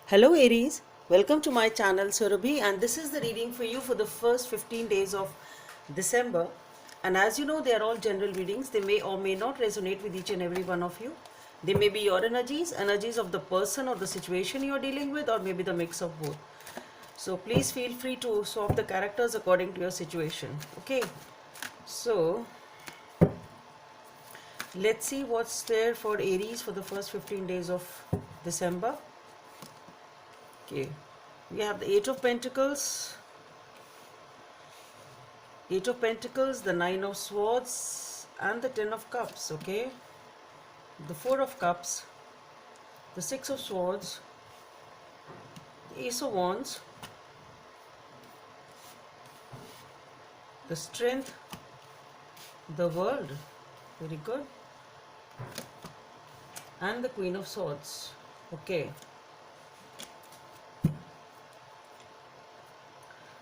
Hello Aries, welcome to my channel Surabhi, and this is the reading for you for the first 15 days of December. And as you know, they are all general readings. They may or may not resonate with each and every one of you. They may be your energies of the person or the situation you are dealing with, or maybe the mix of both. So please feel free to swap the characters according to your situation. Okay, so let's see what's there for Aries for the first 15 days of December. Okay, we have the Eight of Pentacles, the Nine of Swords, and the Ten of Cups. Okay, the Four of Cups, the Six of Swords, the Ace of Wands, the Strength, the World, very good, and the Queen of Swords. Okay,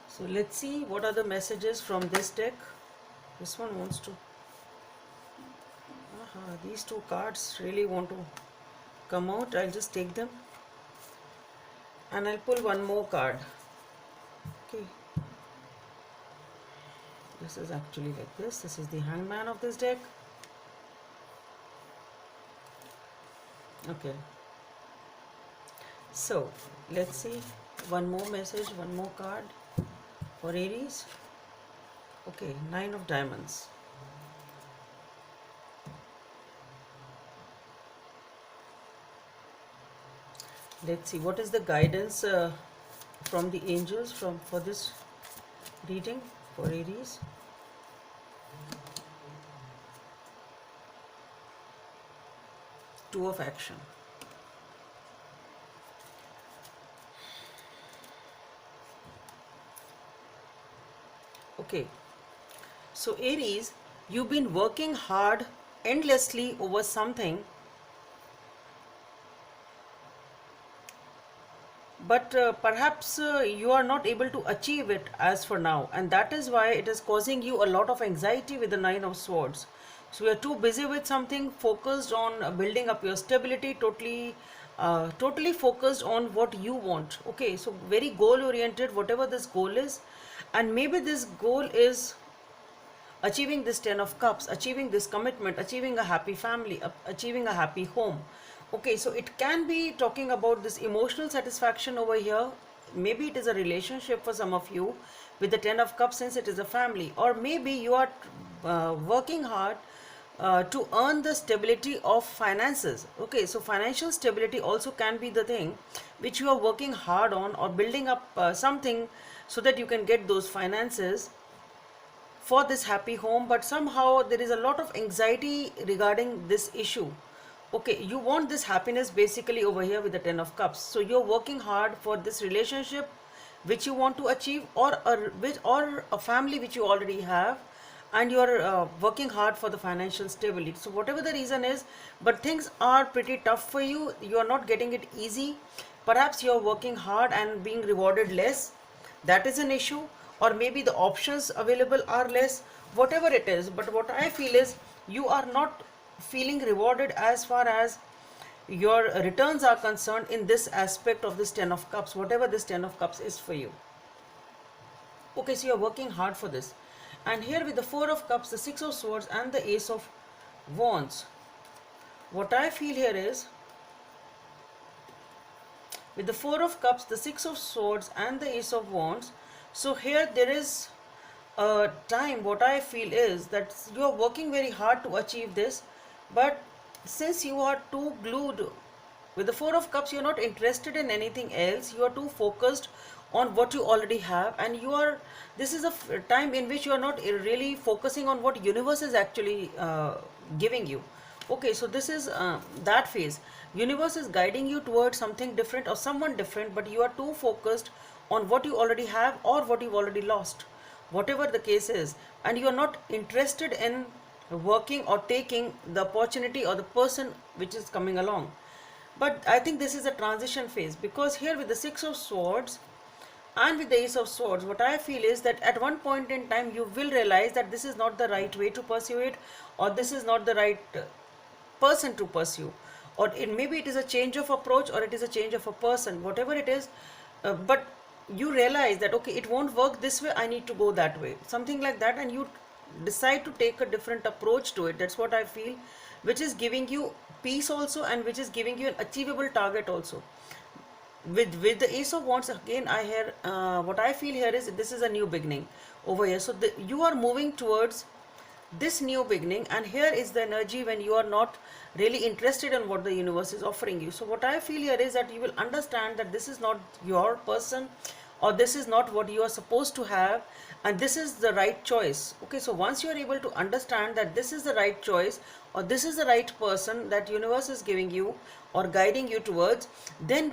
so let's see what are the messages from this deck. This one wants to. These two cards really want to come out. I'll just take them and I'll pull one more card. Okay, this is actually like this. This is the Hangman of this deck. Okay, so let's see one more message, one more card for Aries. Okay, Nine of Diamonds. Let's see what is the guidance from the angels for this reading for Aries. Two of Action. Okay, so Aries, you've been working hard endlessly over something, but perhaps you are not able to achieve it as for now, and that is why it is causing you a lot of anxiety with the Nine of Swords. So you are too busy with something, focused on building up your stability, totally focused on what you want. Okay, so very goal oriented, whatever this goal is, and maybe this goal is achieving this Ten of Cups, achieving this commitment, achieving a happy family, achieving a happy home. Okay, so it can be talking about this emotional satisfaction over here. Maybe it is a relationship for some of you with the Ten of Cups, since it is a family, or maybe you are working hard to earn the stability of finances. Okay, so financial stability also can be the thing which you are working hard on, or building up something so that you can get those finances for this happy home, but somehow there is a lot of anxiety regarding this issue. Okay, you want this happiness basically over here with the Ten of Cups, so you're working hard for this relationship which you want to achieve, or a family which you already have, and you're working hard for the financial stability. So whatever the reason is, but things are pretty tough for you, you are not getting it easy. Perhaps you're working hard and being rewarded less, that is an issue, or maybe the options available are less, whatever it is. But what I feel is you are not feeling rewarded as far as your returns are concerned in this aspect of this Ten of Cups, whatever this Ten of Cups is for you. Okay, so you're working hard for this. And here with the Four of Cups, the Six of Swords, and the Ace of Wands, what I feel here is, with the Four of Cups, the Six of Swords, and the Ace of Wands, so here there is a time, what I feel is that you are working very hard to achieve this, but since you are too glued with the Four of Cups, you are not interested in anything else, you are too focused on what you already have, and this is a time in which you are not really focusing on what universe is actually giving you. Okay, so this is that phase. Universe is guiding you towards something different or someone different, but you are too focused on what you already have or what you've already lost, whatever the case is, and you are not interested in working or taking the opportunity or the person which is coming along. But I think this is a transition phase, because here with the Six of Swords and with the Ace of Swords, what I feel is that at one point in time you will realize that this is not the right way to pursue it, or this is not the right person to pursue, or maybe it is a change of approach, or it is a change of a person, whatever it is. But you realize that okay, it won't work this way, I need to go that way, something like that, and you decide to take a different approach to it. That's what I feel, which is giving you peace also, and which is giving you an achievable target also. With the Ace of Wands again, I hear what I feel here is this is a new beginning over here. So you are moving towards this new beginning, and here is the energy when you are not really interested in what the universe is offering you. So what I feel here is that you will understand that this is not your person, or this is not what you are supposed to have, and this is the right choice. Okay, so once you are able to understand that this is the right choice, or this is the right person that universe is giving you or guiding you towards, then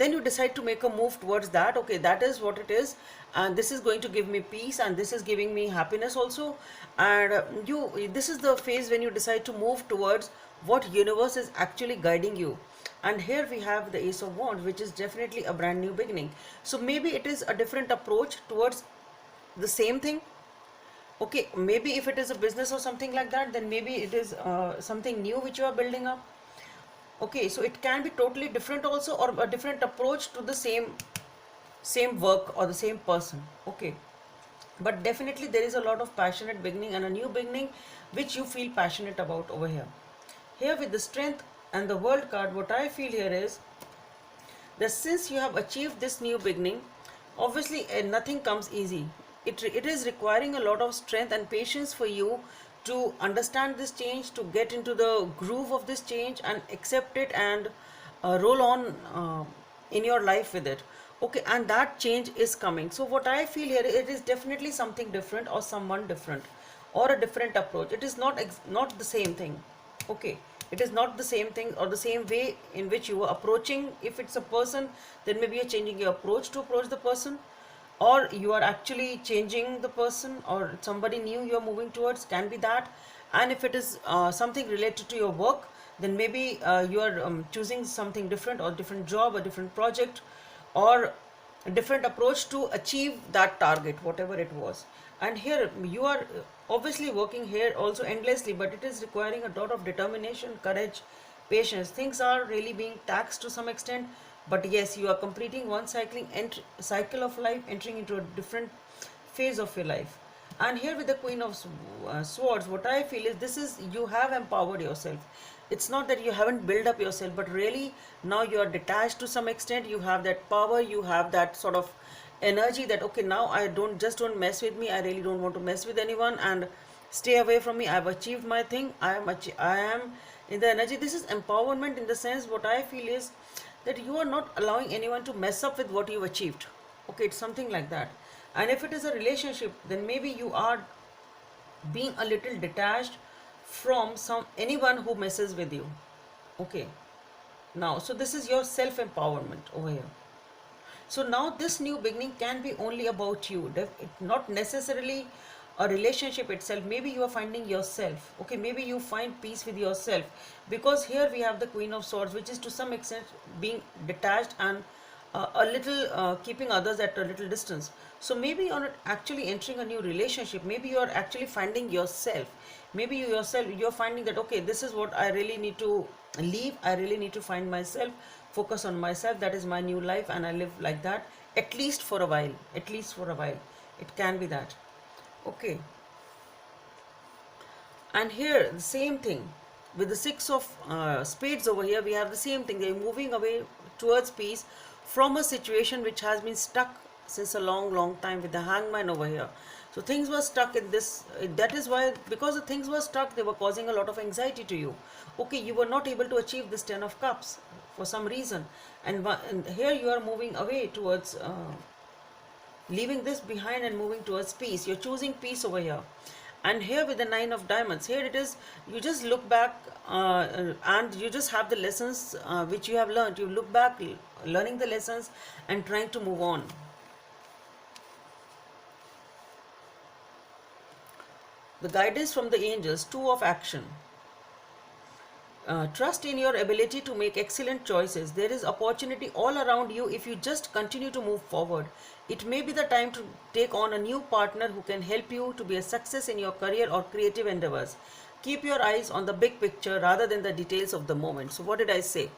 you decide to make a move towards that. Okay, that is what it is, and this is going to give me peace, and this is giving me happiness also. And you this is the phase when you decide to move towards what universe is actually guiding you. And here we have the Ace of Wands, which is definitely a brand new beginning. So maybe it is a different approach towards the same thing. Okay, maybe if it is a business or something like that, then maybe it is something new which you are building up. Okay, so it can be totally different also, or a different approach to the same work or the same person. Okay, but definitely there is a lot of passionate beginning and a new beginning which you feel passionate about over here. Here with the Strength and the World card, what I feel here is that since you have achieved this new beginning, obviously nothing comes easy. It is requiring a lot of strength and patience for you to understand this change, to get into the groove of this change and accept it, and roll on in your life with it. Okay, and that change is coming. So what I feel here, it is definitely something different, or someone different, or a different approach. It is not the same thing. Okay, it is not the same thing or the same way in which you are approaching. If it's a person, then maybe you're changing your approach to approach the person, or you are actually changing the person, or somebody new you're moving towards, can be that. And if it is something related to your work, then maybe you are choosing something different, or different job, or different project, or a different approach to achieve that target, whatever it was. And here you are obviously working here also endlessly, but it is requiring a lot of determination, courage, patience. Things are really being taxed to some extent, but yes, you are completing one cycle of life, entering into a different phase of your life. And here with the Queen of Swords, what I feel is this is, you have empowered yourself. It's not that you haven't built up yourself, but really now you are detached to some extent. You have that power, you have that sort of energy that okay, now I don't mess with me, I really don't want to mess with anyone, and stay away from me. I've achieved my thing. I am in the energy. This is empowerment in the sense, what I feel is that you are not allowing anyone to mess up with what you've achieved. Okay, it's something like that. And if it is a relationship, then maybe you are being a little detached from anyone who messes with you. Okay, now so this is your self empowerment over here. So now this new beginning can be only about you, not necessarily a relationship itself. Maybe you are finding yourself. Okay, maybe you find peace with yourself, because here we have the Queen of Swords, which is to some extent being detached, and a little keeping others at a little distance. So maybe you're not actually entering a new relationship. Maybe you are actually finding yourself. Maybe you're finding that okay, this is what I really need to leave. I really need to find myself, focus on myself. That is my new life, and I live like that, at least for a while. At least for a while, it can be that. Okay, and here the same thing with the Six of Spades over here. We have the same thing. They're moving away towards peace from a situation which has been stuck since a long time, with the Hangman over here. So things were stuck in this. That is why, because the things were stuck, they were causing a lot of anxiety to you. Okay, you were not able to achieve this Ten of Cups for some reason, and here you are moving away towards leaving this behind and moving towards peace. You're choosing peace over here. And here with the Nine of Diamonds, here it is, you just look back and you just have the lessons which you have learned. You look back, learning the lessons and trying to move on. The guidance from the angels, Two of Action. Trust in your ability to make excellent choices. There is opportunity all around you if you just continue to move forward. It may be the time to take on a new partner who can help you to be a success in your career or creative endeavors. keep your eyes on the big picture rather than the details of the moment. So what did I say?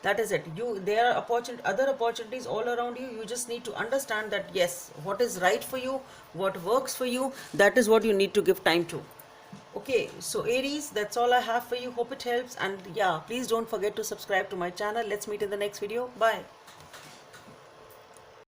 That is it. There are other opportunities all around you. You just need to understand that yes, what is right for you, what works for you, that is what you need to give time to. Okay, so Aries, that's all I have for you. Hope it helps, and yeah, please don't forget to subscribe to my channel. Let's meet in the next video. Bye.